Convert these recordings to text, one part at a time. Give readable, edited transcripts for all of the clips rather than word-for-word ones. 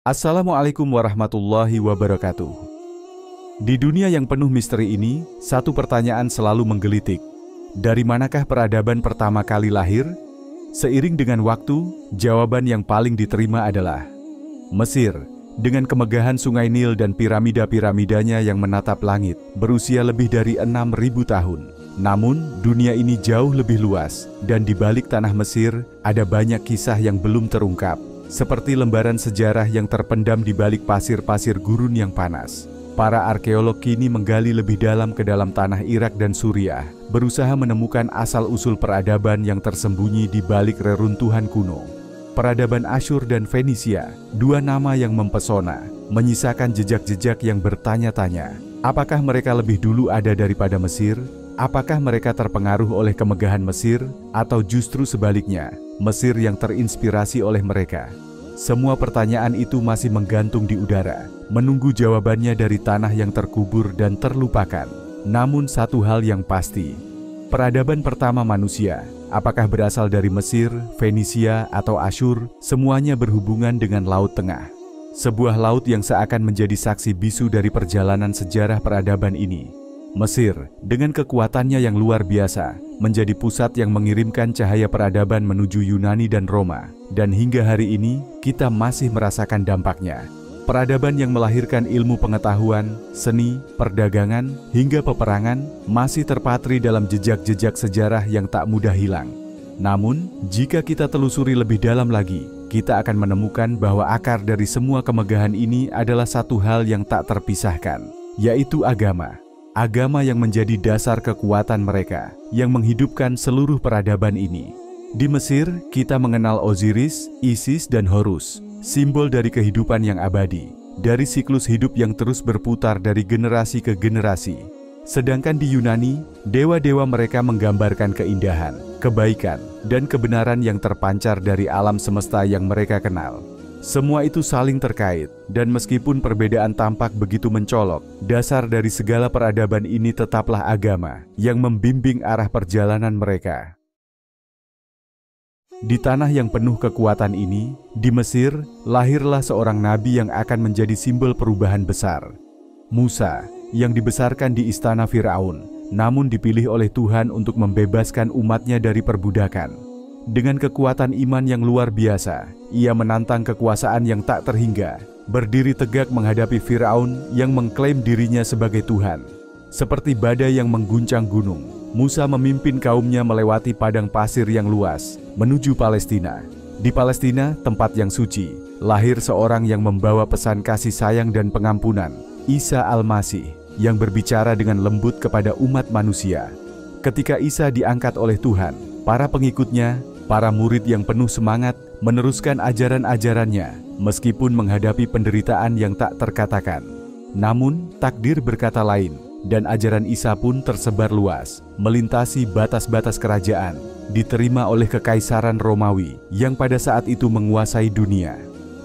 Assalamualaikum warahmatullahi wabarakatuh. Di dunia yang penuh misteri ini, satu pertanyaan selalu menggelitik. Dari manakah peradaban pertama kali lahir? Seiring dengan waktu, jawaban yang paling diterima adalah Mesir, dengan kemegahan sungai Nil dan piramida-piramidanya yang menatap langit, berusia lebih dari 6.000 tahun. Namun, dunia ini jauh lebih luas, dan di balik tanah Mesir, ada banyak kisah yang belum terungkap. Seperti lembaran sejarah yang terpendam di balik pasir-pasir gurun yang panas. Para arkeolog kini menggali lebih dalam ke dalam tanah Irak dan Suriah, berusaha menemukan asal-usul peradaban yang tersembunyi di balik reruntuhan kuno. Peradaban Asyur dan Fenisia, dua nama yang mempesona, menyisakan jejak-jejak yang bertanya-tanya. Apakah mereka lebih dulu ada daripada Mesir? Apakah mereka terpengaruh oleh kemegahan Mesir, atau justru sebaliknya, Mesir yang terinspirasi oleh mereka? Semua pertanyaan itu masih menggantung di udara, menunggu jawabannya dari tanah yang terkubur dan terlupakan. Namun satu hal yang pasti, peradaban pertama manusia, apakah berasal dari Mesir, Fenisia, atau Asyur, semuanya berhubungan dengan Laut Tengah. Sebuah laut yang seakan menjadi saksi bisu dari perjalanan sejarah peradaban ini. Mesir, dengan kekuatannya yang luar biasa, menjadi pusat yang mengirimkan cahaya peradaban menuju Yunani dan Roma. Dan hingga hari ini, kita masih merasakan dampaknya. Peradaban yang melahirkan ilmu pengetahuan, seni, perdagangan, hingga peperangan, masih terpatri dalam jejak-jejak sejarah yang tak mudah hilang. Namun, jika kita telusuri lebih dalam lagi, kita akan menemukan bahwa akar dari semua kemegahan ini adalah satu hal yang tak terpisahkan, yaitu agama. Agama yang menjadi dasar kekuatan mereka, yang menghidupkan seluruh peradaban ini. Di Mesir, kita mengenal Osiris, Isis, dan Horus, simbol dari kehidupan yang abadi, dari siklus hidup yang terus berputar dari generasi ke generasi. Sedangkan di Yunani, dewa-dewa mereka menggambarkan keindahan, kebaikan, dan kebenaran yang terpancar dari alam semesta yang mereka kenal. Semua itu saling terkait, dan meskipun perbedaan tampak begitu mencolok, dasar dari segala peradaban ini tetaplah agama yang membimbing arah perjalanan mereka. Di tanah yang penuh kekuatan ini, di Mesir, lahirlah seorang nabi yang akan menjadi simbol perubahan besar. Musa, yang dibesarkan di istana Firaun, namun dipilih oleh Tuhan untuk membebaskan umatnya dari perbudakan. Dengan kekuatan iman yang luar biasa, ia menantang kekuasaan yang tak terhingga, berdiri tegak menghadapi Firaun yang mengklaim dirinya sebagai Tuhan. Seperti badai yang mengguncang gunung, Musa memimpin kaumnya melewati padang pasir yang luas, menuju Palestina. Di Palestina, tempat yang suci, lahir seorang yang membawa pesan kasih sayang dan pengampunan, Isa Al-Masih, yang berbicara dengan lembut kepada umat manusia. Ketika Isa diangkat oleh Tuhan, para pengikutnya, para murid yang penuh semangat, meneruskan ajaran-ajarannya, meskipun menghadapi penderitaan yang tak terkatakan. Namun, takdir berkata lain, dan ajaran Isa pun tersebar luas, melintasi batas-batas kerajaan, diterima oleh Kekaisaran Romawi, yang pada saat itu menguasai dunia.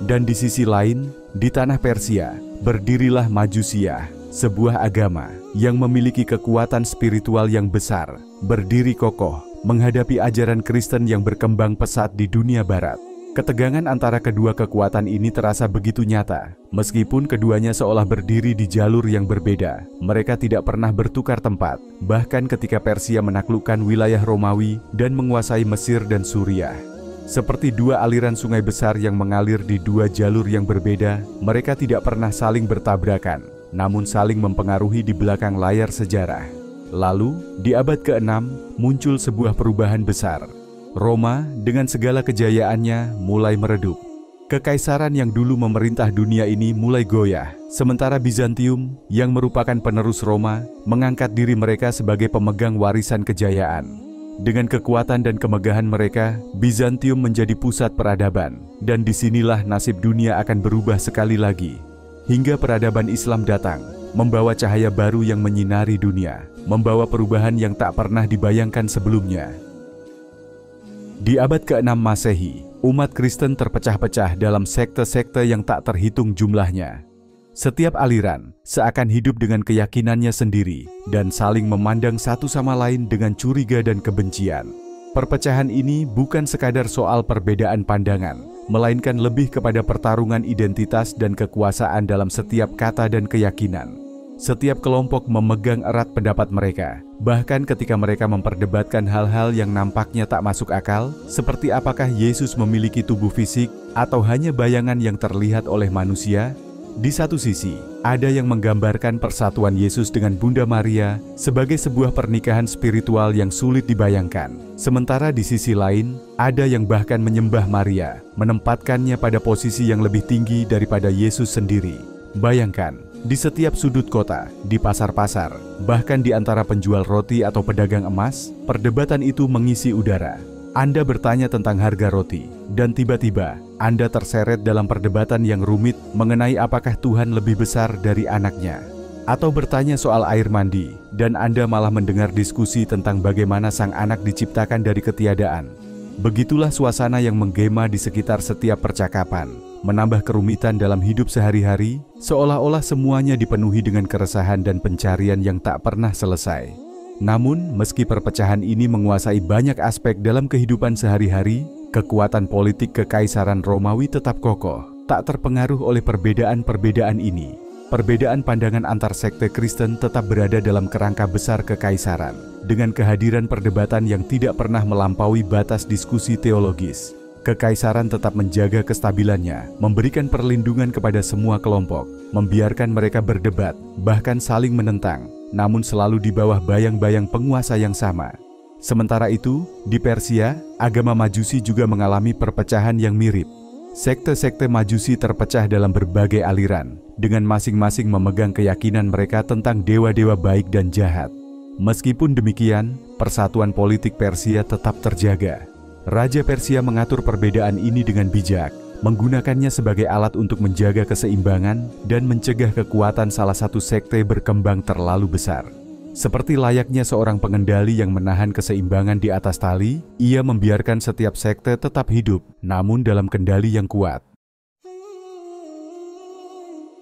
Dan di sisi lain, di tanah Persia, berdirilah Majusiyah, sebuah agama yang memiliki kekuatan spiritual yang besar, berdiri kokoh, menghadapi ajaran Kristen yang berkembang pesat di dunia barat. Ketegangan antara kedua kekuatan ini terasa begitu nyata. Meskipun keduanya seolah berdiri di jalur yang berbeda, mereka tidak pernah bertukar tempat. Bahkan ketika Persia menaklukkan wilayah Romawi dan menguasai Mesir dan Suriah. Seperti dua aliran sungai besar yang mengalir di dua jalur yang berbeda, mereka tidak pernah saling bertabrakan, namun saling mempengaruhi di belakang layar sejarah. Lalu, di abad ke-6, muncul sebuah perubahan besar. Roma, dengan segala kejayaannya, mulai meredup. Kekaisaran yang dulu memerintah dunia ini mulai goyah, sementara Bizantium, yang merupakan penerus Roma, mengangkat diri mereka sebagai pemegang warisan kejayaan. Dengan kekuatan dan kemegahan mereka, Bizantium menjadi pusat peradaban, dan disinilah nasib dunia akan berubah sekali lagi. Hingga peradaban Islam datang, membawa cahaya baru yang menyinari dunia, membawa perubahan yang tak pernah dibayangkan sebelumnya. Di abad ke-6 Masehi, umat Kristen terpecah-pecah dalam sekte-sekte yang tak terhitung jumlahnya. Setiap aliran seakan hidup dengan keyakinannya sendiri dan saling memandang satu sama lain dengan curiga dan kebencian. Perpecahan ini bukan sekadar soal perbedaan pandangan, melainkan lebih kepada pertarungan identitas dan kekuasaan dalam setiap kata dan keyakinan. Setiap kelompok memegang erat pendapat mereka, bahkan ketika mereka memperdebatkan hal-hal yang nampaknya tak masuk akal, seperti apakah Yesus memiliki tubuh fisik atau hanya bayangan yang terlihat oleh manusia. Di satu sisi, ada yang menggambarkan persatuan Yesus dengan Bunda Maria sebagai sebuah pernikahan spiritual yang sulit dibayangkan. Sementara di sisi lain, ada yang bahkan menyembah Maria, menempatkannya pada posisi yang lebih tinggi daripada Yesus sendiri. Bayangkan, di setiap sudut kota, di pasar-pasar, bahkan di antara penjual roti atau pedagang emas, perdebatan itu mengisi udara. Anda bertanya tentang harga roti, dan tiba-tiba Anda terseret dalam perdebatan yang rumit mengenai apakah Tuhan lebih besar dari anaknya. Atau bertanya soal air mandi, dan Anda malah mendengar diskusi tentang bagaimana sang anak diciptakan dari ketiadaan. Begitulah suasana yang menggema di sekitar setiap percakapan, menambah kerumitan dalam hidup sehari-hari, seolah-olah semuanya dipenuhi dengan keresahan dan pencarian yang tak pernah selesai. Namun, meski perpecahan ini menguasai banyak aspek dalam kehidupan sehari-hari, kekuatan politik Kekaisaran Romawi tetap kokoh, tak terpengaruh oleh perbedaan-perbedaan ini. Perbedaan pandangan antar sekte Kristen tetap berada dalam kerangka besar kekaisaran, dengan kehadiran perdebatan yang tidak pernah melampaui batas diskusi teologis. Kekaisaran tetap menjaga kestabilannya, memberikan perlindungan kepada semua kelompok, membiarkan mereka berdebat, bahkan saling menentang, namun selalu di bawah bayang-bayang penguasa yang sama. Sementara itu, di Persia, agama Majusi juga mengalami perpecahan yang mirip. Sekte-sekte Majusi terpecah dalam berbagai aliran, dengan masing-masing memegang keyakinan mereka tentang dewa-dewa baik dan jahat. Meskipun demikian, persatuan politik Persia tetap terjaga. Raja Persia mengatur perbedaan ini dengan bijak, menggunakannya sebagai alat untuk menjaga keseimbangan dan mencegah kekuatan salah satu sekte berkembang terlalu besar. Seperti layaknya seorang pengendali yang menahan keseimbangan di atas tali, ia membiarkan setiap sekte tetap hidup, namun dalam kendali yang kuat.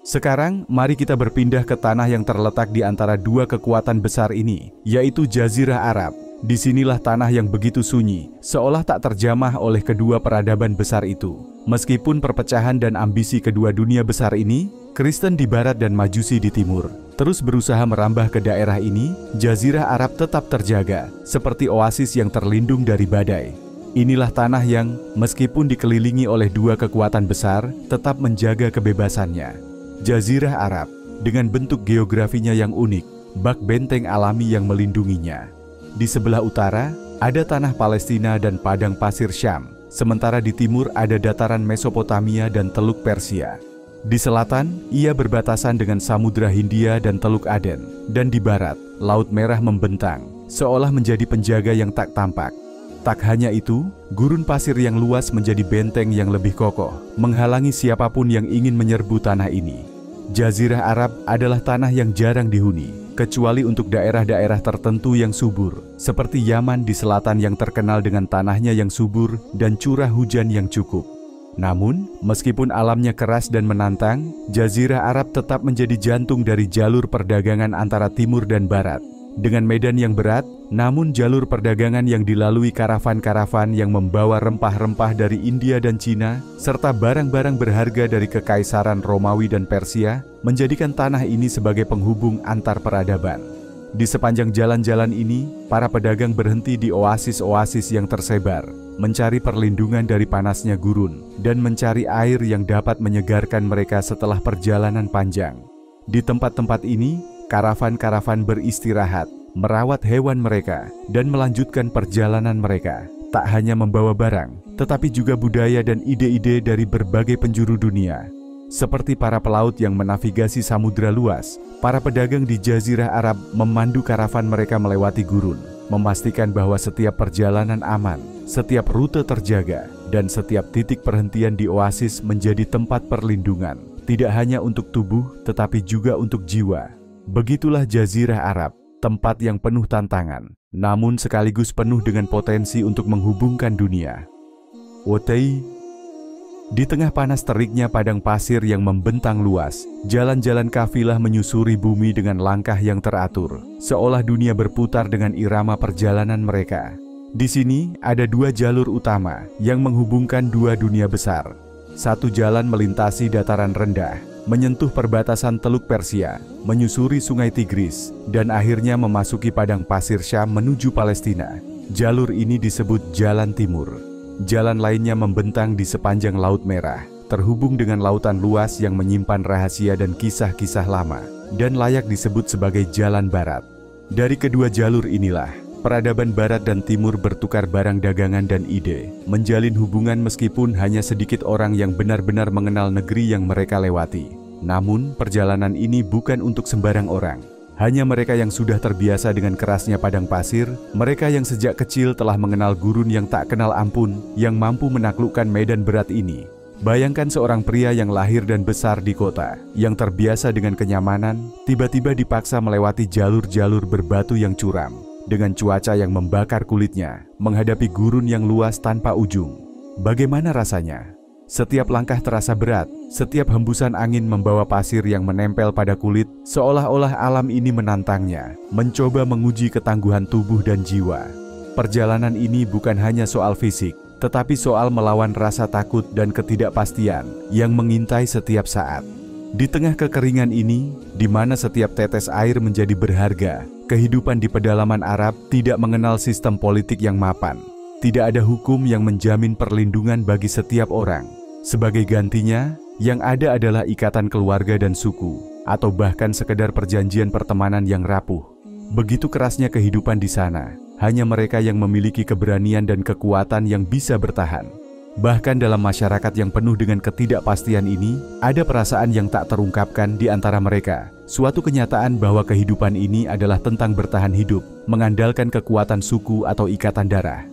Sekarang, mari kita berpindah ke tanah yang terletak di antara dua kekuatan besar ini, yaitu Jazirah Arab. Disinilah tanah yang begitu sunyi, seolah tak terjamah oleh kedua peradaban besar itu. Meskipun perpecahan dan ambisi kedua dunia besar ini, Kristen di barat dan Majusi di timur, terus berusaha merambah ke daerah ini, Jazirah Arab tetap terjaga, seperti oasis yang terlindung dari badai. Inilah tanah yang, meskipun dikelilingi oleh dua kekuatan besar, tetap menjaga kebebasannya. Jazirah Arab, dengan bentuk geografinya yang unik, bak benteng alami yang melindunginya. Di sebelah utara, ada tanah Palestina dan padang pasir Syam, sementara di timur ada dataran Mesopotamia dan Teluk Persia. Di selatan, ia berbatasan dengan Samudra Hindia dan Teluk Aden, dan di barat, Laut Merah membentang, seolah menjadi penjaga yang tak tampak. Tak hanya itu, gurun pasir yang luas menjadi benteng yang lebih kokoh, menghalangi siapapun yang ingin menyerbu tanah ini. Jazirah Arab adalah tanah yang jarang dihuni, kecuali untuk daerah-daerah tertentu yang subur, seperti Yaman di selatan yang terkenal dengan tanahnya yang subur dan curah hujan yang cukup. Namun, meskipun alamnya keras dan menantang, Jazirah Arab tetap menjadi jantung dari jalur perdagangan antara timur dan barat. Dengan medan yang berat, namun jalur perdagangan yang dilalui karavan-karavan yang membawa rempah-rempah dari India dan Cina, serta barang-barang berharga dari Kekaisaran Romawi dan Persia, menjadikan tanah ini sebagai penghubung antar peradaban. Di sepanjang jalan-jalan ini, para pedagang berhenti di oasis-oasis yang tersebar, mencari perlindungan dari panasnya gurun, dan mencari air yang dapat menyegarkan mereka setelah perjalanan panjang. Di tempat-tempat ini, karavan-karavan beristirahat, merawat hewan mereka, dan melanjutkan perjalanan mereka. Tak hanya membawa barang, tetapi juga budaya dan ide-ide dari berbagai penjuru dunia. Seperti para pelaut yang menavigasi samudra luas, para pedagang di Jazirah Arab memandu karavan mereka melewati gurun, memastikan bahwa setiap perjalanan aman, setiap rute terjaga, dan setiap titik perhentian di oasis menjadi tempat perlindungan, tidak hanya untuk tubuh tetapi juga untuk jiwa. Begitulah Jazirah Arab, tempat yang penuh tantangan, namun sekaligus penuh dengan potensi untuk menghubungkan dunia. Wotei. Di tengah panas teriknya padang pasir yang membentang luas, jalan-jalan kafilah menyusuri bumi dengan langkah yang teratur, seolah dunia berputar dengan irama perjalanan mereka. Di sini ada dua jalur utama yang menghubungkan dua dunia besar. Satu jalan melintasi dataran rendah, menyentuh perbatasan Teluk Persia, menyusuri sungai Tigris, dan akhirnya memasuki padang pasir Syam menuju Palestina. Jalur ini disebut Jalan Timur. Jalan lainnya membentang di sepanjang Laut Merah, terhubung dengan lautan luas yang menyimpan rahasia dan kisah-kisah lama, dan layak disebut sebagai Jalan Barat. Dari kedua jalur inilah, peradaban Barat dan Timur bertukar barang dagangan dan ide, menjalin hubungan meskipun hanya sedikit orang yang benar-benar mengenal negeri yang mereka lewati. Namun, perjalanan ini bukan untuk sembarang orang. Hanya mereka yang sudah terbiasa dengan kerasnya padang pasir, mereka yang sejak kecil telah mengenal gurun yang tak kenal ampun, yang mampu menaklukkan medan berat ini. Bayangkan seorang pria yang lahir dan besar di kota, yang terbiasa dengan kenyamanan, tiba-tiba dipaksa melewati jalur-jalur berbatu yang curam, dengan cuaca yang membakar kulitnya, menghadapi gurun yang luas tanpa ujung. Bagaimana rasanya? Setiap langkah terasa berat, setiap hembusan angin membawa pasir yang menempel pada kulit, seolah-olah alam ini menantangnya, mencoba menguji ketangguhan tubuh dan jiwa. Perjalanan ini bukan hanya soal fisik, tetapi soal melawan rasa takut dan ketidakpastian yang mengintai setiap saat. Di tengah kekeringan ini, di mana setiap tetes air menjadi berharga, kehidupan di pedalaman Arab tidak mengenal sistem politik yang mapan. Tidak ada hukum yang menjamin perlindungan bagi setiap orang. Sebagai gantinya, yang ada adalah ikatan keluarga dan suku, atau bahkan sekedar perjanjian pertemanan yang rapuh. Begitu kerasnya kehidupan di sana, hanya mereka yang memiliki keberanian dan kekuatan yang bisa bertahan. Bahkan dalam masyarakat yang penuh dengan ketidakpastian ini, ada perasaan yang tak terungkapkan di antara mereka. Suatu kenyataan bahwa kehidupan ini adalah tentang bertahan hidup, mengandalkan kekuatan suku atau ikatan darah.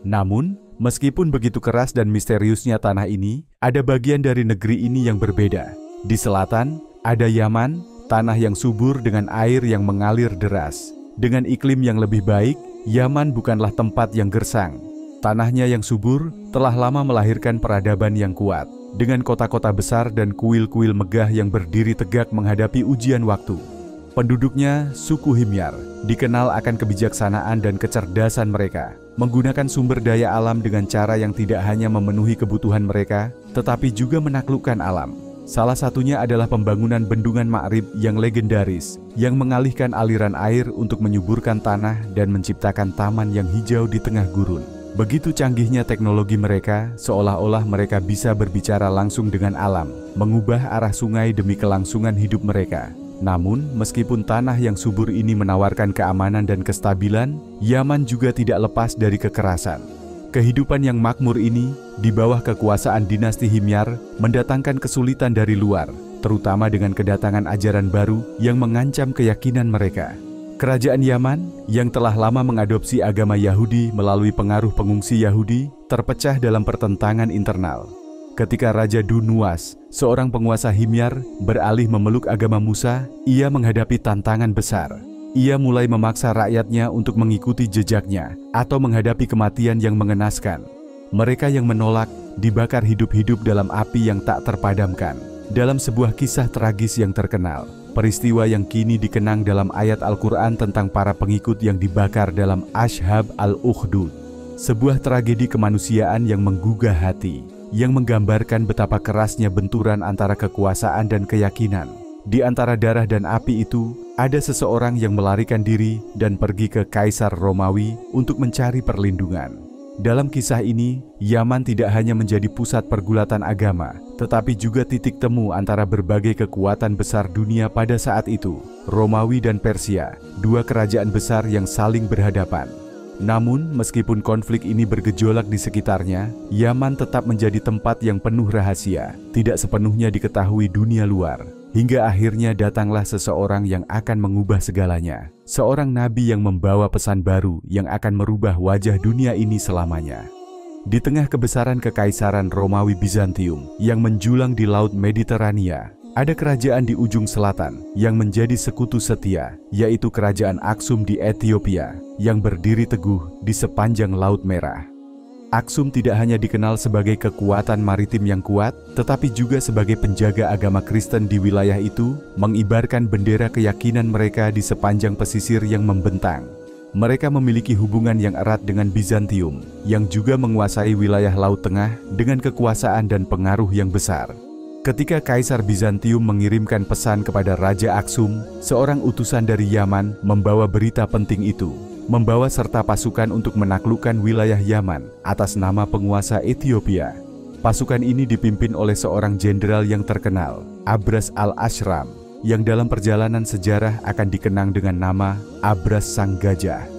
Namun, meskipun begitu keras dan misteriusnya tanah ini, ada bagian dari negeri ini yang berbeda. Di selatan, ada Yaman, tanah yang subur dengan air yang mengalir deras. Dengan iklim yang lebih baik, Yaman bukanlah tempat yang gersang. Tanahnya yang subur telah lama melahirkan peradaban yang kuat, dengan kota-kota besar dan kuil-kuil megah yang berdiri tegak menghadapi ujian waktu. Penduduknya, suku Himyar, dikenal akan kebijaksanaan dan kecerdasan mereka, menggunakan sumber daya alam dengan cara yang tidak hanya memenuhi kebutuhan mereka, tetapi juga menaklukkan alam. Salah satunya adalah pembangunan bendungan Ma'rib yang legendaris, yang mengalihkan aliran air untuk menyuburkan tanah dan menciptakan taman yang hijau di tengah gurun. Begitu canggihnya teknologi mereka, seolah-olah mereka bisa berbicara langsung dengan alam, mengubah arah sungai demi kelangsungan hidup mereka. Namun, meskipun tanah yang subur ini menawarkan keamanan dan kestabilan, Yaman juga tidak lepas dari kekerasan. Kehidupan yang makmur ini, di bawah kekuasaan dinasti Himyar, mendatangkan kesulitan dari luar, terutama dengan kedatangan ajaran baru yang mengancam keyakinan mereka. Kerajaan Yaman, yang telah lama mengadopsi agama Yahudi melalui pengaruh pengungsi Yahudi, terpecah dalam pertentangan internal. Ketika Raja Dunuwas, seorang penguasa Himyar, beralih memeluk agama Musa, ia menghadapi tantangan besar. Ia mulai memaksa rakyatnya untuk mengikuti jejaknya atau menghadapi kematian yang mengenaskan. Mereka yang menolak dibakar hidup-hidup dalam api yang tak terpadamkan. Dalam sebuah kisah tragis yang terkenal, peristiwa yang kini dikenang dalam ayat Al-Quran tentang para pengikut yang dibakar dalam Ashab al-Ukhdud. Sebuah tragedi kemanusiaan yang menggugah hati, yang menggambarkan betapa kerasnya benturan antara kekuasaan dan keyakinan. Di antara darah dan api itu, ada seseorang yang melarikan diri dan pergi ke Kaisar Romawi untuk mencari perlindungan. Dalam kisah ini, Yaman tidak hanya menjadi pusat pergulatan agama, tetapi juga titik temu antara berbagai kekuatan besar dunia pada saat itu, Romawi dan Persia, dua kerajaan besar yang saling berhadapan. Namun, meskipun konflik ini bergejolak di sekitarnya, Yaman tetap menjadi tempat yang penuh rahasia, tidak sepenuhnya diketahui dunia luar. hingga akhirnya datanglah seseorang yang akan mengubah segalanya. Seorang nabi yang membawa pesan baru yang akan merubah wajah dunia ini selamanya. Di tengah kebesaran kekaisaran Romawi Bizantium yang menjulang di Laut Mediterania, ada kerajaan di ujung selatan yang menjadi sekutu setia, yaitu Kerajaan Aksum di Ethiopia yang berdiri teguh di sepanjang Laut Merah. Aksum tidak hanya dikenal sebagai kekuatan maritim yang kuat, tetapi juga sebagai penjaga agama Kristen di wilayah itu, mengibarkan bendera keyakinan mereka di sepanjang pesisir yang membentang. Mereka memiliki hubungan yang erat dengan Bizantium, yang juga menguasai wilayah Laut Tengah dengan kekuasaan dan pengaruh yang besar. Ketika Kaisar Bizantium mengirimkan pesan kepada Raja Aksum, seorang utusan dari Yaman membawa berita penting itu, membawa serta pasukan untuk menaklukkan wilayah Yaman atas nama penguasa Ethiopia. Pasukan ini dipimpin oleh seorang jenderal yang terkenal, Abras al-Ashram, yang dalam perjalanan sejarah akan dikenang dengan nama Abras Sang Gajah.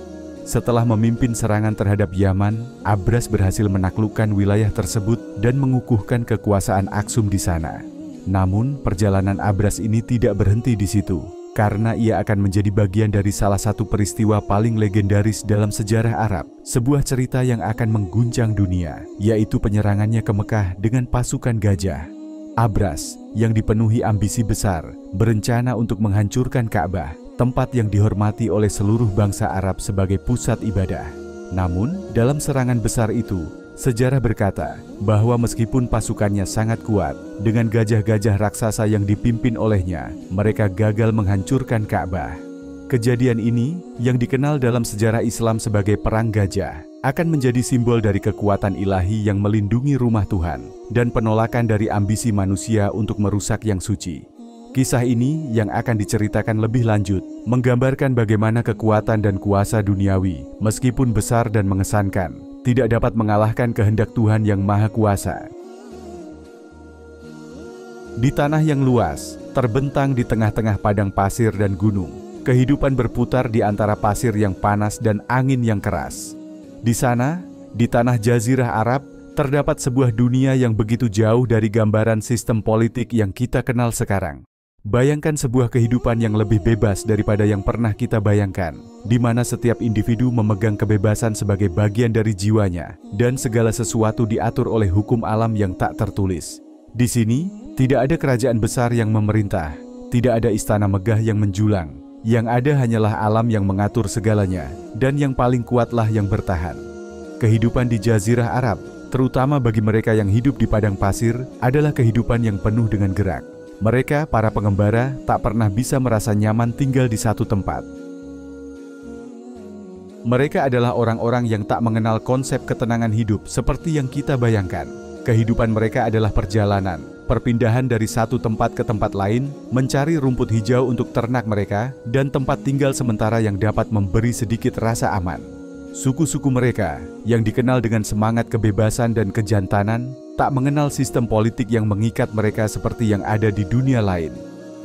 Setelah memimpin serangan terhadap Yaman, Abras berhasil menaklukkan wilayah tersebut dan mengukuhkan kekuasaan Aksum di sana. Namun, perjalanan Abras ini tidak berhenti di situ, karena ia akan menjadi bagian dari salah satu peristiwa paling legendaris dalam sejarah Arab, sebuah cerita yang akan mengguncang dunia, yaitu penyerangannya ke Mekah dengan pasukan gajah. Abras, yang dipenuhi ambisi besar, berencana untuk menghancurkan Ka'bah, tempat yang dihormati oleh seluruh bangsa Arab sebagai pusat ibadah. Namun, dalam serangan besar itu, sejarah berkata bahwa meskipun pasukannya sangat kuat, dengan gajah-gajah raksasa yang dipimpin olehnya, mereka gagal menghancurkan Ka'bah. Kejadian ini, yang dikenal dalam sejarah Islam sebagai Perang Gajah, akan menjadi simbol dari kekuatan ilahi yang melindungi rumah Tuhan dan penolakan dari ambisi manusia untuk merusak yang suci. Kisah ini yang akan diceritakan lebih lanjut, menggambarkan bagaimana kekuatan dan kuasa duniawi, meskipun besar dan mengesankan, tidak dapat mengalahkan kehendak Tuhan yang Maha Kuasa. Di tanah yang luas, terbentang di tengah-tengah padang pasir dan gunung, kehidupan berputar di antara pasir yang panas dan angin yang keras. Di sana, di tanah Jazirah Arab, terdapat sebuah dunia yang begitu jauh dari gambaran sistem politik yang kita kenal sekarang. Bayangkan sebuah kehidupan yang lebih bebas daripada yang pernah kita bayangkan, di mana setiap individu memegang kebebasan sebagai bagian dari jiwanya, dan segala sesuatu diatur oleh hukum alam yang tak tertulis. Di sini, tidak ada kerajaan besar yang memerintah, tidak ada istana megah yang menjulang, yang ada hanyalah alam yang mengatur segalanya, dan yang paling kuatlah yang bertahan. Kehidupan di Jazirah Arab, terutama bagi mereka yang hidup di padang pasir, adalah kehidupan yang penuh dengan gerak. Mereka, para pengembara, tak pernah bisa merasa nyaman tinggal di satu tempat. Mereka adalah orang-orang yang tak mengenal konsep ketenangan hidup seperti yang kita bayangkan. Kehidupan mereka adalah perjalanan, perpindahan dari satu tempat ke tempat lain, mencari rumput hijau untuk ternak mereka, dan tempat tinggal sementara yang dapat memberi sedikit rasa aman. Suku-suku mereka, yang dikenal dengan semangat kebebasan dan kejantanan, tak mengenal sistem politik yang mengikat mereka seperti yang ada di dunia lain.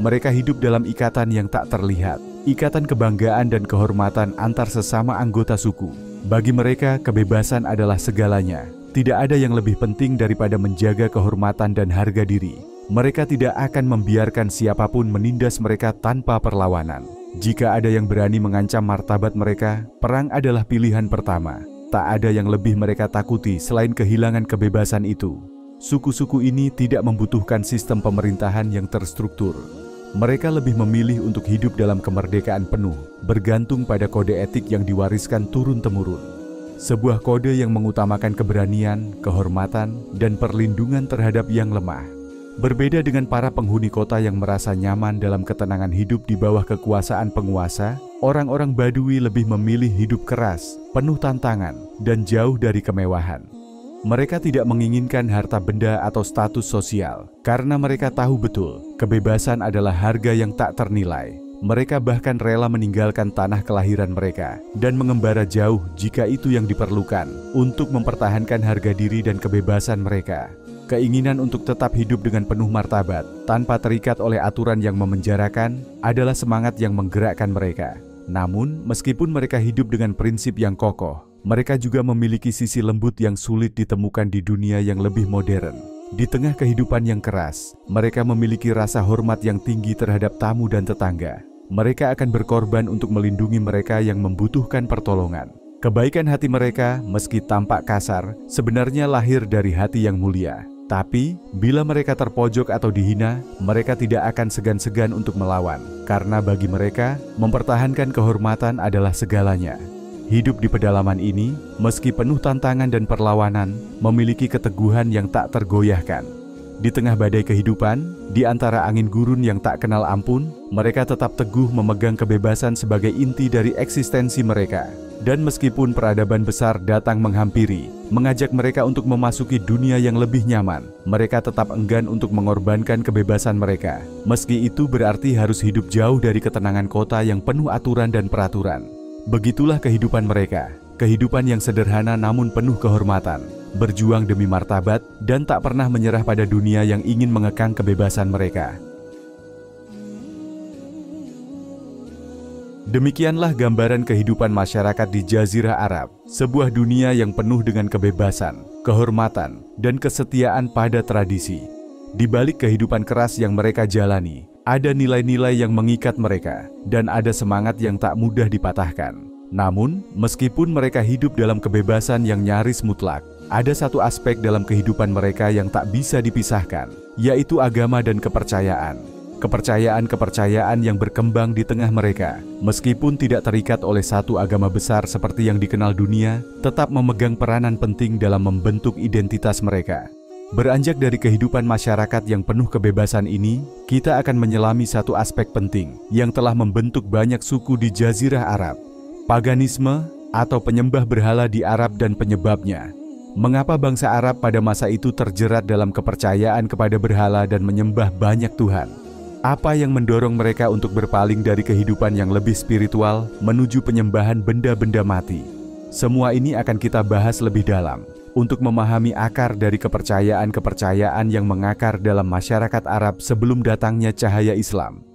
Mereka hidup dalam ikatan yang tak terlihat, ikatan kebanggaan dan kehormatan antar sesama anggota suku. Bagi mereka, kebebasan adalah segalanya. Tidak ada yang lebih penting daripada menjaga kehormatan dan harga diri. Mereka tidak akan membiarkan siapapun menindas mereka tanpa perlawanan. Jika ada yang berani mengancam martabat mereka, perang adalah pilihan pertama. Tak ada yang lebih mereka takuti selain kehilangan kebebasan itu. Suku-suku ini tidak membutuhkan sistem pemerintahan yang terstruktur. Mereka lebih memilih untuk hidup dalam kemerdekaan penuh, bergantung pada kode etik yang diwariskan turun-temurun. Sebuah kode yang mengutamakan keberanian, kehormatan, dan perlindungan terhadap yang lemah. Berbeda dengan para penghuni kota yang merasa nyaman dalam ketenangan hidup di bawah kekuasaan penguasa, orang-orang Badui lebih memilih hidup keras, penuh tantangan, dan jauh dari kemewahan. Mereka tidak menginginkan harta benda atau status sosial, karena mereka tahu betul kebebasan adalah harga yang tak ternilai. Mereka bahkan rela meninggalkan tanah kelahiran mereka dan mengembara jauh jika itu yang diperlukan untuk mempertahankan harga diri dan kebebasan mereka. Keinginan untuk tetap hidup dengan penuh martabat, tanpa terikat oleh aturan yang memenjarakan, adalah semangat yang menggerakkan mereka. Namun, meskipun mereka hidup dengan prinsip yang kokoh, mereka juga memiliki sisi lembut yang sulit ditemukan di dunia yang lebih modern. Di tengah kehidupan yang keras, mereka memiliki rasa hormat yang tinggi terhadap tamu dan tetangga. Mereka akan berkorban untuk melindungi mereka yang membutuhkan pertolongan. Kebaikan hati mereka, meski tampak kasar, sebenarnya lahir dari hati yang mulia. Tapi, bila mereka terpojok atau dihina, mereka tidak akan segan-segan untuk melawan. Karena bagi mereka, mempertahankan kehormatan adalah segalanya. Hidup di pedalaman ini, meski penuh tantangan dan perlawanan, memiliki keteguhan yang tak tergoyahkan. Di tengah badai kehidupan, di antara angin gurun yang tak kenal ampun, mereka tetap teguh memegang kebebasan sebagai inti dari eksistensi mereka. Dan meskipun peradaban besar datang menghampiri, mengajak mereka untuk memasuki dunia yang lebih nyaman, mereka tetap enggan untuk mengorbankan kebebasan mereka. Meski itu berarti harus hidup jauh dari ketenangan kota yang penuh aturan dan peraturan. Begitulah kehidupan mereka, kehidupan yang sederhana namun penuh kehormatan, berjuang demi martabat, dan tak pernah menyerah pada dunia yang ingin mengekang kebebasan mereka. Demikianlah gambaran kehidupan masyarakat di Jazirah Arab, sebuah dunia yang penuh dengan kebebasan, kehormatan, dan kesetiaan pada tradisi. Di balik kehidupan keras yang mereka jalani, ada nilai-nilai yang mengikat mereka, dan ada semangat yang tak mudah dipatahkan. Namun, meskipun mereka hidup dalam kebebasan yang nyaris mutlak, ada satu aspek dalam kehidupan mereka yang tak bisa dipisahkan, yaitu agama dan kepercayaan. Kepercayaan-kepercayaan yang berkembang di tengah mereka, meskipun tidak terikat oleh satu agama besar seperti yang dikenal dunia, tetap memegang peranan penting dalam membentuk identitas mereka. Beranjak dari kehidupan masyarakat yang penuh kebebasan ini, kita akan menyelami satu aspek penting yang telah membentuk banyak suku di Jazirah Arab. Paganisme atau penyembah berhala di Arab dan penyebabnya. Mengapa bangsa Arab pada masa itu terjerat dalam kepercayaan kepada berhala dan menyembah banyak Tuhan? Apa yang mendorong mereka untuk berpaling dari kehidupan yang lebih spiritual menuju penyembahan benda-benda mati? Semua ini akan kita bahas lebih dalam untuk memahami akar dari kepercayaan-kepercayaan yang mengakar dalam masyarakat Arab sebelum datangnya cahaya Islam.